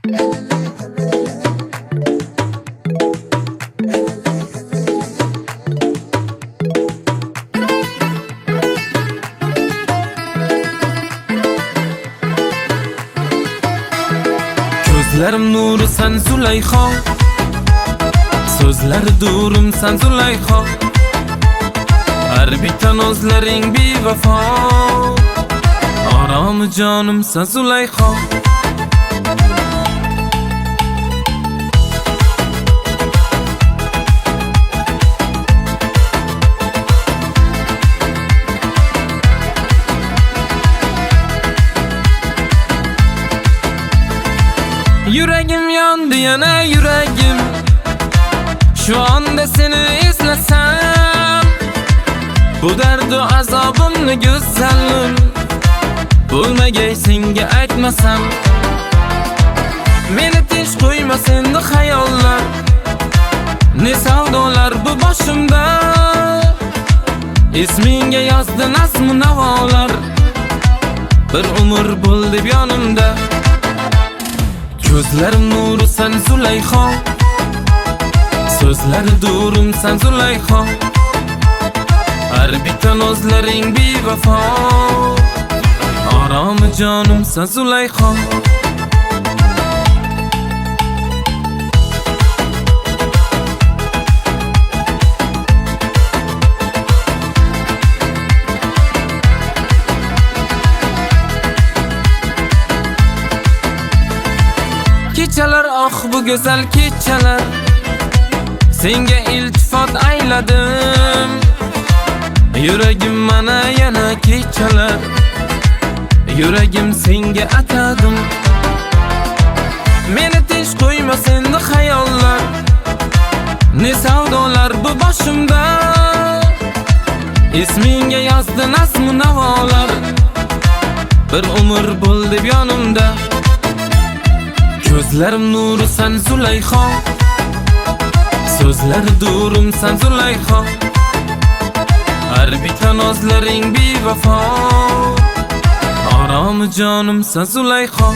Gözlerim nuru sen Züleyha, sözleri durum sen Züleyha. Her biten özlerin bir vefa, aramı canım sen Züleyha. Yüreğim yandı yana yüreğim, şu anda seni izlesem. Bu derdi azabımını güzelim, bulmagay senga aytmasam. Meni tinch qo'ymasin hayollar, ne savdolar bu boshimda. Ismingga yozdi nazm navolar, bir umr bo'ldi yonimda. Gözlerim nuru sen Züleyha, sözleri durum sen Züleyha. Her biten özlerin bir vefa, aramı canım sen Züleyha. Kechalar ah bu güzel kechalar, senga iltifot ayladim. Yüreğim mana yana kechalar, yüreğim senga atadim. Meni tinch qo'ymasin hayollar, ne savdolar bu boshimda. Ismingga yozdi nazm navolar, bir umr bo'ldi yonimda. Gözlerim nuru sen Züleyha, sözleri durum sen Züleyha. Her biten özlerin bir vefa, aramı canım sen Züleyha.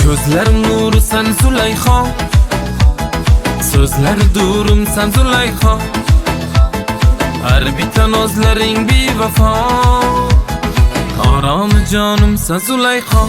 Gözlerim nuru sen Züleyha, sözleri durum sen Züleyha. Her biten özlerin bir vefa, aramı canım sen Züleyha.